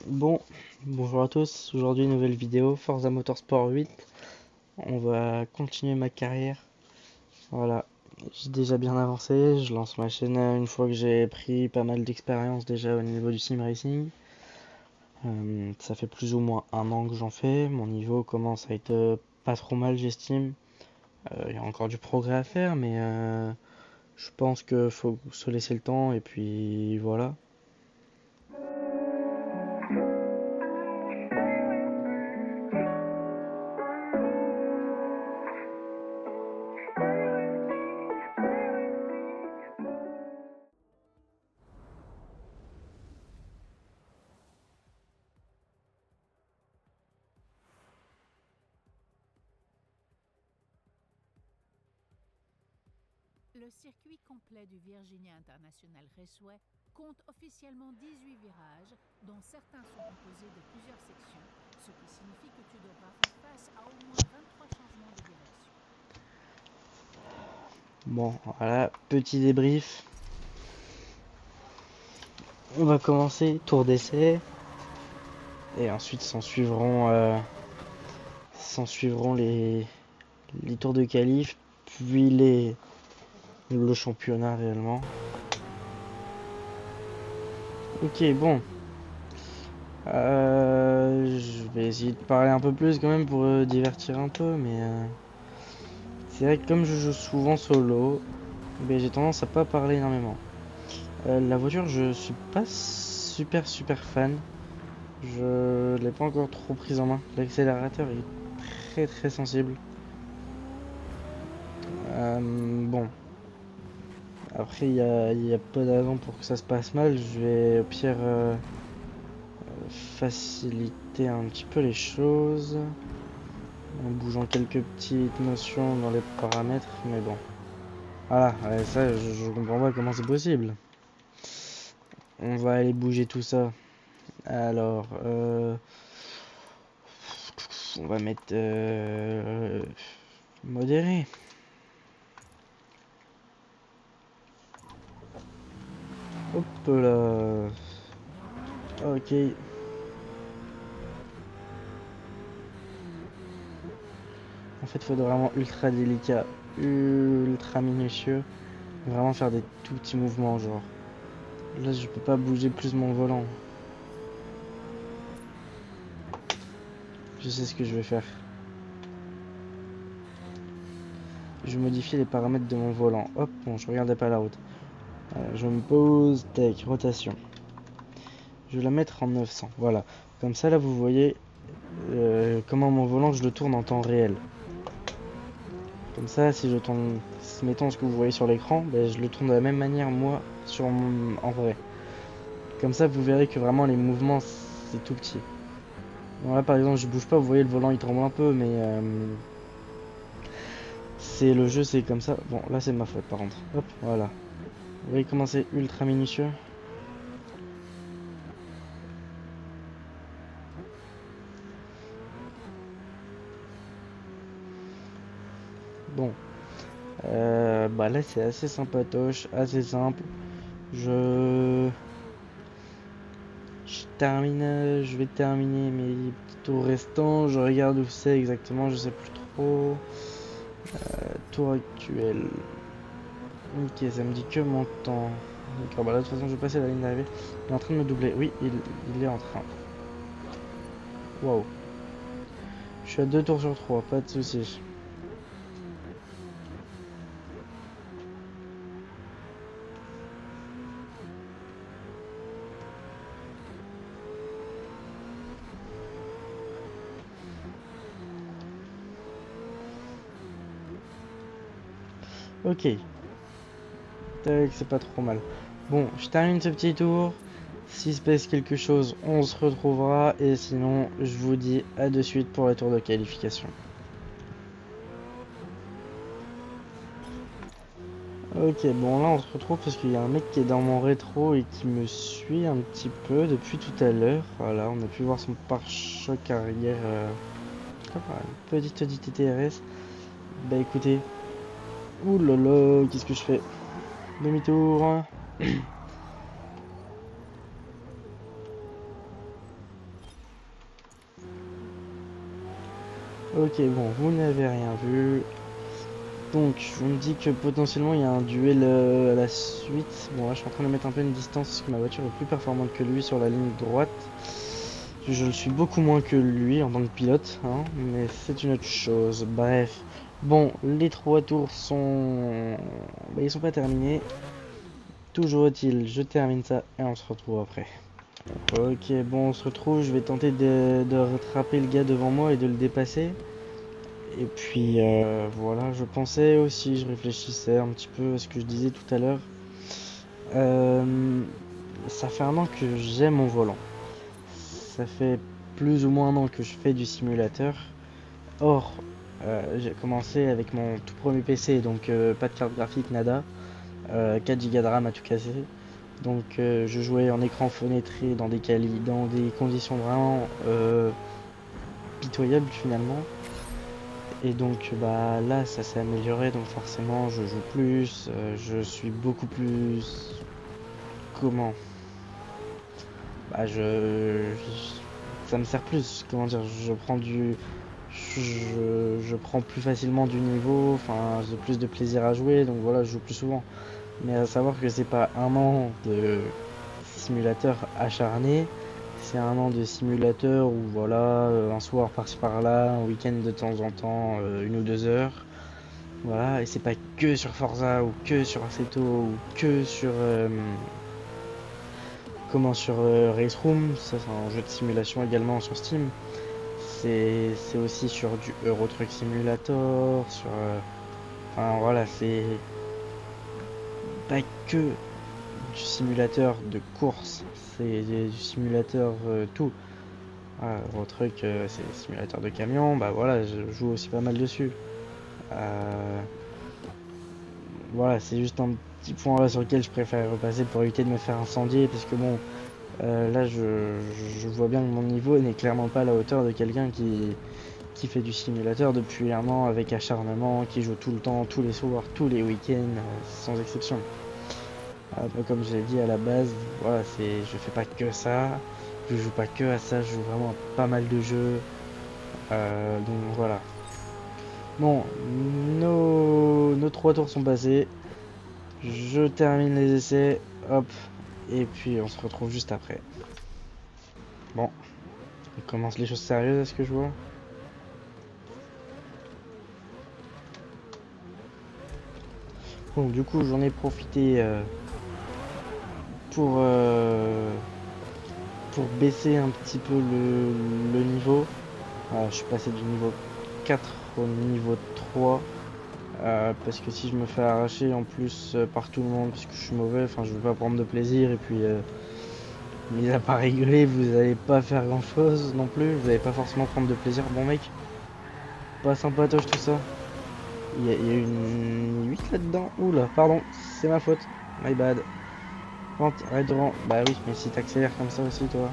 Bon, bonjour à tous, aujourd'hui nouvelle vidéo, Forza Motorsport 8. On va continuer ma carrière. Voilà, j'ai déjà bien avancé, je lance ma chaîne une fois que j'ai pris pas mal d'expérience déjà au niveau du sim racing. Ça fait plus ou moins un an que j'en fais, mon niveau commence à être pas trop mal j'estime. Il y a encore du progrès à faire mais je pense qu'il faut se laisser le temps et puis voilà. Le circuit complet du Virginia International Raceway compte officiellement 18 virages, dont certains sont composés de plusieurs sections, ce qui signifie que tu devras faire face à au moins 23 changements de direction. Bon, voilà, petit débrief. On va commencer tour d'essai et ensuite s'en suivront les tours de qualif, puis le championnat réellement. Ok, bon. Je vais essayer de parler un peu plus quand même pour divertir un peu, mais c'est vrai que comme je joue souvent solo, ben, j'ai tendance à pas parler énormément. La voiture, je suis pas super fan. Je l'ai pas encore trop prise en main. L'accélérateur est très sensible. Bon, après il y a pas de raison pour que ça se passe mal. Je vais au pire faciliter un petit peu les choses en bougeant quelques petites notions dans les paramètres, mais bon. Voilà, ouais, ça je comprends pas comment c'est possible. On va aller bouger tout ça. Alors, on va mettre modéré. Hop là. Ok. En fait, il faut être vraiment ultra délicat, ultra minutieux. Vraiment faire des tout petits mouvements, genre. Là, je peux pas bouger plus mon volant. Je sais ce que je vais faire. Je vais modifier les paramètres de mon volant. Hop, bon, je regardais pas la route. Je me pose, tac, rotation. Je vais la mettre en 900, voilà. Comme ça, là, vous voyez comment mon volant, je le tourne en temps réel. Comme ça, si je tourne, mettons ce que vous voyez sur l'écran, ben, je le tourne de la même manière, moi, en vrai. Comme ça, vous verrez que vraiment, les mouvements, c'est tout petit. Bon, là, par exemple, je bouge pas, vous voyez, le volant, il tremble un peu, mais c'est le jeu, c'est comme ça. Bon, là, c'est ma faute, par contre. Hop, voilà. Vous voyez comment c'est ultra minutieux. Bon, bah là c'est assez sympatoche, assez simple. Je, je vais terminer mes petits tours restants. Je regarde où c'est exactement, je sais plus trop. Tour actuel. Ok, ça me dit que mon temps. D'accord, bah là de toute façon je vais passer la ligne d'arrivée. Il est en train de me doubler. Oui, il est en train. Waouh. Je suis à 2 tours sur 3, pas de soucis. Ok, tac, c'est pas trop mal. Bon, je termine ce petit tour. S'il se passe quelque chose, on se retrouvera. Et sinon, je vous dis à de suite pour le tour de qualification. Ok, bon là on se retrouve parce qu'il y a un mec qui est dans mon rétro et qui me suit un petit peu depuis tout à l'heure. Voilà, on a pu voir son pare-choc arrière. Une petite TTRS. Bah écoutez. Ouh là là, qu'est-ce que je fais? Demi-tour. Ok, bon, vous n'avez rien vu. Donc, je me dis que potentiellement il y a un duel à la suite. Bon, là je suis en train de mettre un peu une distance parce que ma voiture est plus performante que lui sur la ligne droite. Je le suis beaucoup moins que lui en tant que pilote, hein, mais c'est une autre chose. Bref. Bon, les 3 tours sont... Bah, ils sont pas terminés. Toujours est-il, je termine ça et on se retrouve après. Ok, bon, on se retrouve. Je vais tenter de rattraper le gars devant moi et de le dépasser. Et puis voilà, je pensais aussi, je réfléchissais un petit peu à ce que je disais tout à l'heure. Euh, Ça fait un an que j'aime mon volant. Ça fait plus ou moins un an que je fais du simulateur. Or, j'ai commencé avec mon tout premier PC, donc pas de carte graphique, nada. 4 Go de RAM à tout casser. Donc je jouais en écran fenêtré dans dans des conditions vraiment pitoyables finalement. Et donc bah là ça s'est amélioré, donc forcément je joue plus, je suis beaucoup plus... Comment? Bah ça me sert plus, comment dire, je prends plus facilement du niveau, enfin j'ai plus de plaisir à jouer, donc voilà, je joue plus souvent. Mais à savoir que c'est pas un an de simulateur acharné, c'est un an de simulateur où voilà, un soir par-ci par-là, un week-end de temps en temps, 1 ou 2 heures. Voilà, et c'est pas que sur Forza ou que sur Assetto ou que sur sur Race Room, ça c'est un jeu de simulation également sur Steam. C'est aussi sur du Euro Truck Simulator, sur enfin voilà, c'est pas que du simulateur de course, c'est du simulateur tout. Euro Truck c'est simulateur de camion, bah voilà, je joue aussi pas mal dessus. Voilà, c'est juste un petit point là sur lequel je préfère repasser pour éviter de me faire incendier, parce que bon, là je vois bien que mon niveau n'est clairement pas à la hauteur de quelqu'un qui fait du simulateur depuis un an avec acharnement, qui joue tout le temps, tous les soirs, tous les week-ends, sans exception. Comme je l'ai dit à la base, voilà, je fais pas que ça, je joue pas que à ça, je joue vraiment à pas mal de jeux, donc voilà. Bon, nos 3 tours sont passés. Je termine les essais, hop, et puis on se retrouve juste après. Bon, on commence les choses sérieuses, est-ce que je vois? Bon, du coup, j'en ai profité pour, euh, pour baisser un petit peu le niveau. Je suis passé du niveau 4 au niveau 3. Parce que si je me fais arracher en plus par tout le monde parce que je suis mauvais, enfin je veux pas prendre de plaisir, et puis mis à part rigoler, vous allez pas faire grand chose non plus, vous allez pas forcément prendre de plaisir. Bon mec, pas sympatoche tout ça. Il y a une 8 là-dedans. Oula, pardon, c'est ma faute, my bad. Arrête devant. Bah oui, mais si t'accélères comme ça aussi toi.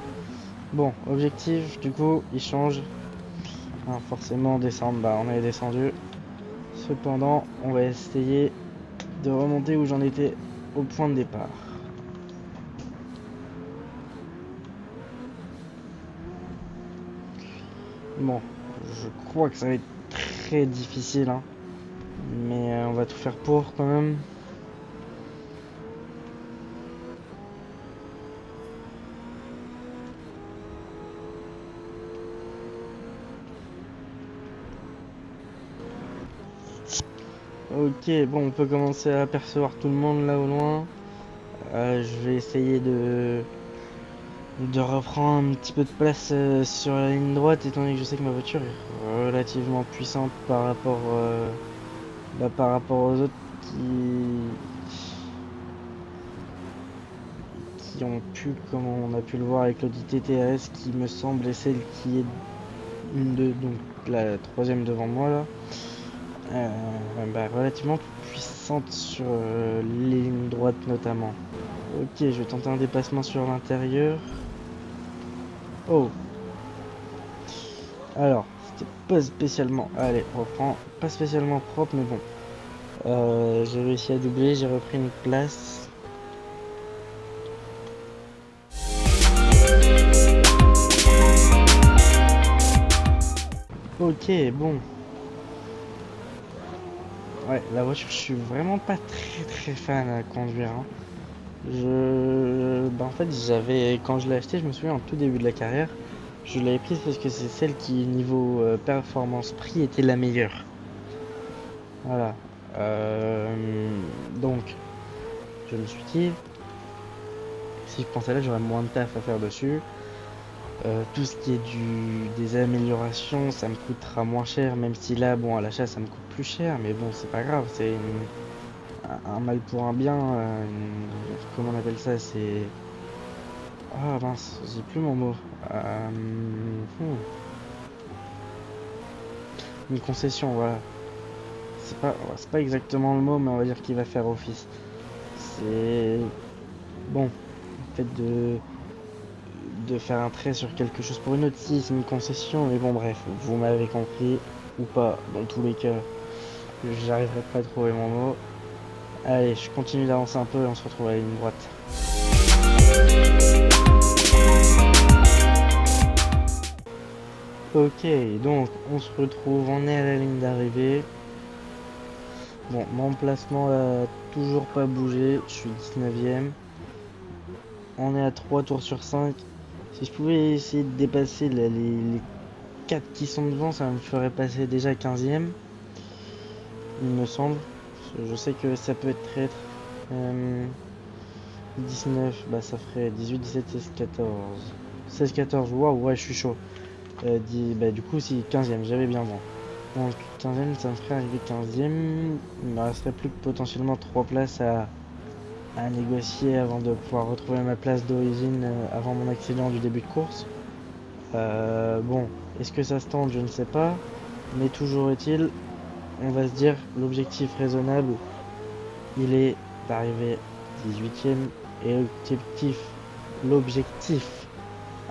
Bon, objectif, du coup, il change. Forcément descendre, bah on est descendu. Cependant, on va essayer de remonter où j'en étais au point de départ. Bon, je crois que ça va être très difficile, hein. Mais on va tout faire pour quand même. Ok, bon, on peut commencer à apercevoir tout le monde là au loin. Je vais essayer de reprendre un petit peu de place sur la ligne droite, étant donné que je sais que ma voiture est relativement puissante par rapport aux autres qui ont pu, comme on a pu le voir avec l'Audi TTRS, qui me semble est celle qui est donc la troisième devant moi là. Relativement puissante sur les lignes droites notamment. Ok, je vais tenter un dépassement sur l'intérieur. Oh. Alors, c'était pas spécialement... Allez, on reprend. Pas spécialement propre, mais bon. J'ai réussi à doubler, j'ai repris une place. Ok, bon. Ouais, la voiture, je suis vraiment pas très fan à conduire, hein. En fait, quand je l'ai acheté, je me souviens, en tout début de la carrière, je l'avais prise parce que c'est celle qui, niveau performance-prix, était la meilleure. Voilà. Donc, je me suis dit, si je prends celle-là, j'aurai moins de taf à faire dessus. Tout ce qui est des améliorations, ça me coûtera moins cher, même si là, bon, à l'achat, ça me coûte plus cher, mais bon, c'est pas grave, c'est un mal pour un bien. Comment on appelle ça? C'est. Ah mince, j'ai plus mon mot. Hmm, Une concession, voilà. C'est pas exactement le mot, mais on va dire qu'il va faire office. C'est bon, le fait de faire un trait sur quelque chose pour une autre, si c'est une concession, mais bon, bref, vous m'avez compris ou pas. Dans tous les cas, j'arriverai pas à trouver mon mot. Allez, je continue d'avancer un peu et on se retrouve à la ligne droite. Ok, donc on se retrouve, on est à la ligne d'arrivée. Bon, mon placement a toujours pas bougé, je suis 19ème. On est à 3 tours sur 5. Si je pouvais essayer de dépasser les 4 qui sont devant, ça me ferait passer déjà 15ème, il me semble. Je sais que ça peut être traître. 19, bah ça ferait 18, 17, 16, 14. 16, 14, waouh, ouais, je suis chaud. Bah, du coup, si 15ème, j'avais bien bon. Donc 15ème, ça me ferait arriver 15ème. Il me resterait plus que potentiellement 3 places à négocier avant de pouvoir retrouver ma place d'origine avant mon accident du début de course. Bon, est-ce que ça se tente? Je ne sais pas. Mais toujours est-il, on va se dire, l'objectif raisonnable, il est d'arriver 18ème. Et l'objectif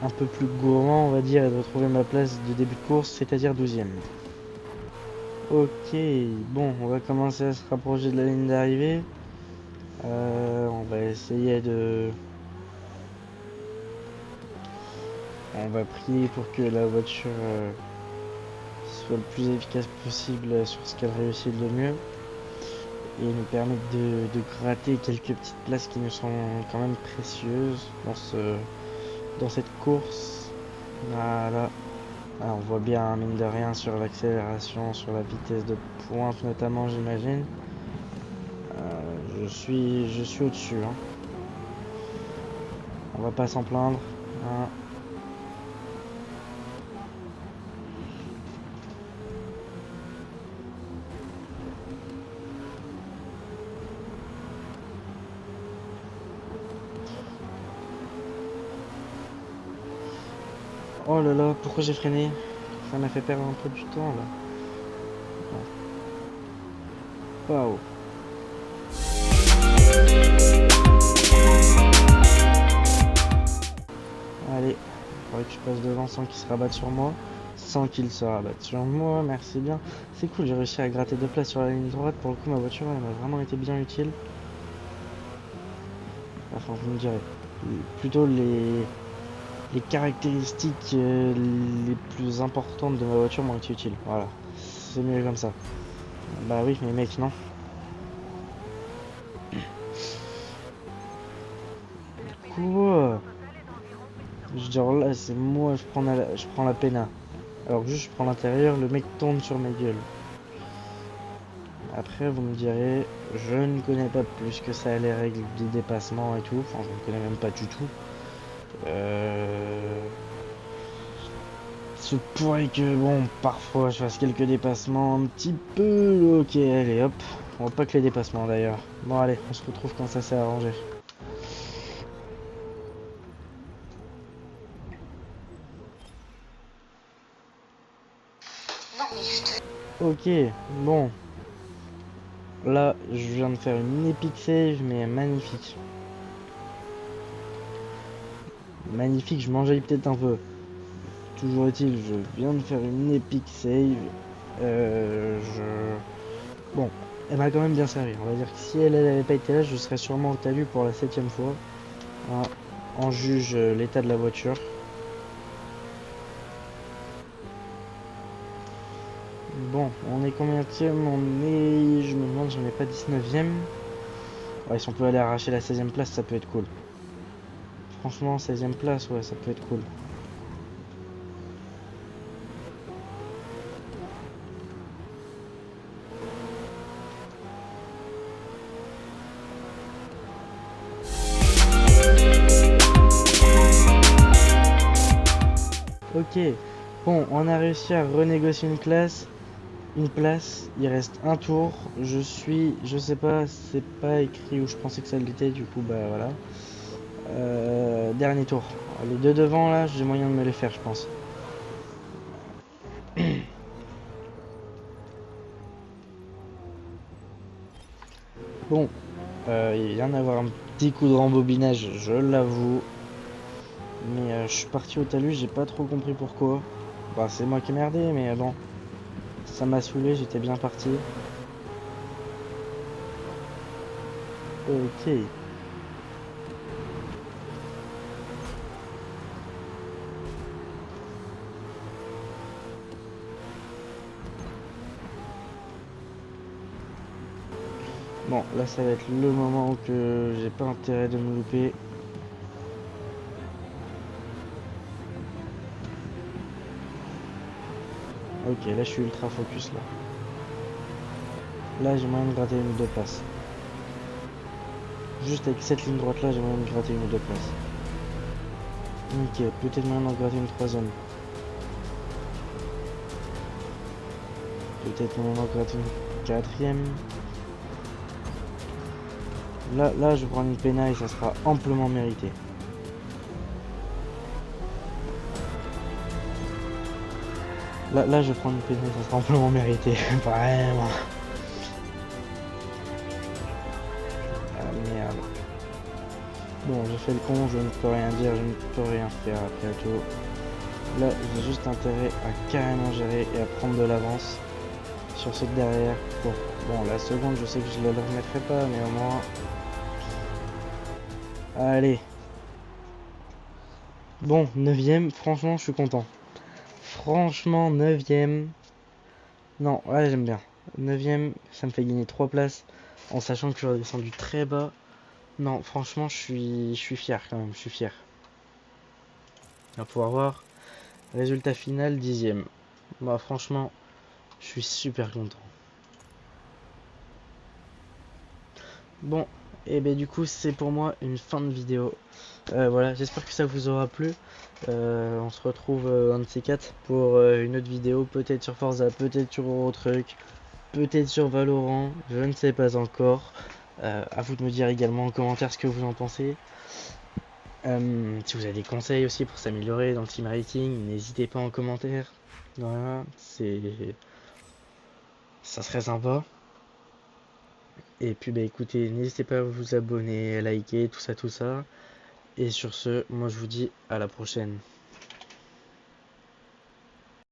un peu plus gourmand, on va dire, est de retrouver ma place de début de course, c'est-à-dire 12ème. Ok, bon, on va commencer à se rapprocher de la ligne d'arrivée. On va essayer de... On va prier pour que la voiture soit le plus efficace possible sur ce qu'elle réussit de mieux. Et nous permettre de gratter quelques petites places qui nous sont quand même précieuses dans cette course. Voilà. Alors, on voit bien, mine de rien, sur l'accélération, sur la vitesse de pointe notamment, j'imagine. Je suis au-dessus, hein. On va pas s'en plaindre, hein. Oh là là, pourquoi j'ai freiné? Ça m'a fait perdre un peu du temps là. Waouh. Allez, faudrait que je passe devant sans qu'il se rabatte sur moi. Sans qu'il se rabatte sur moi, merci bien. C'est cool, j'ai réussi à gratter 2 places sur la ligne droite. Pour le coup, ma voiture, elle m'a vraiment été bien utile. Enfin, vous me direz. Plutôt les caractéristiques les plus importantes de ma voiture m'ont été utiles. Voilà, c'est mieux comme ça. Bah oui, mais mec, non. Quoi? Genre là, c'est moi, je prends la péna. Alors que juste je prends l'intérieur, le mec tourne sur ma gueule. Après, vous me direz, je ne connais pas plus que ça les règles du dépassement et tout. Enfin, je ne connais même pas du tout. Se pourrait que, bon, parfois je fasse quelques dépassements un petit peu. Ok, allez, hop. On va pas que les dépassements d'ailleurs. Bon, allez, on se retrouve quand ça s'est arrangé. Ok, bon. Là, je viens de faire une epic save, mais magnifique. Magnifique, je m'enjaille peut-être un peu. Toujours est-il, je viens de faire une epic save. Bon, elle m'a quand même bien servi. On va dire que si elle n'avait pas été là, je serais sûrement au talus pour la 7ème fois. Hein, on juge l'état de la voiture. Bon, on est combienième? On est... Je me demande si on n'est pas 19ème. Ouais, si on peut aller arracher la 16ème place, ça peut être cool. Franchement, 16ème place, ouais, ça peut être cool. Ok, bon, on a réussi à renégocier une place. Il reste un tour. Je sais pas, c'est pas écrit où je pensais que ça l'était, du coup, bah voilà. Dernier tour. Les deux devant là, j'ai moyen de me les faire, je pense. Bon, il vient d'avoir un petit coup de rembobinage, je l'avoue. Mais je suis parti au talus, j'ai pas trop compris pourquoi. Bah, c'est moi qui ai merdé, mais bon, ça m'a saoulé, j'étais bien parti. Ok. Bon, là ça va être le moment où que j'ai pas intérêt de me louper. Ok, là je suis ultra focus là. Là j'ai moyen de gratter une ou deux places. Juste avec cette ligne droite là, j'ai moyen de gratter une ou deux places. Nickel, peut-être moyen d'en gratter une troisième. Peut-être moyen d'en gratter une quatrième. Là je prends une pénale et ça sera amplement mérité. Là je prends une pénale, ça sera amplement mérité. Vraiment. Ah merde. Bon, j'ai fait le con, je ne peux rien dire, je ne peux rien faire après tout. Là, j'ai juste intérêt à carrément gérer et à prendre de l'avance sur ceux de derrière. Bon, la seconde, je sais que je ne la remettrai pas, mais au moins... Allez. Bon, 9ème, franchement, je suis content. Franchement, 9ème. Non, ouais, j'aime bien. 9ème, ça me fait gagner 3 places en sachant que je suis descendu très bas. Non, franchement, je suis fier quand même, je suis fier. On va pouvoir voir. Résultat final, 10ème. Bah, franchement, je suis super content. Bon, et ben du coup, c'est pour moi une fin de vidéo. Voilà, j'espère que ça vous aura plu. On se retrouve un de ces quatre pour une autre vidéo, peut-être sur Forza, peut-être sur Eurotruck, peut-être sur Valorant, je ne sais pas encore. À vous de me dire également en commentaire ce que vous en pensez. Si vous avez des conseils aussi pour s'améliorer dans le team rating, n'hésitez pas en commentaire. Voilà, ça serait sympa. Et puis bah écoutez, n'hésitez pas à vous abonner, à liker, tout ça. Et sur ce, moi je vous dis à la prochaine.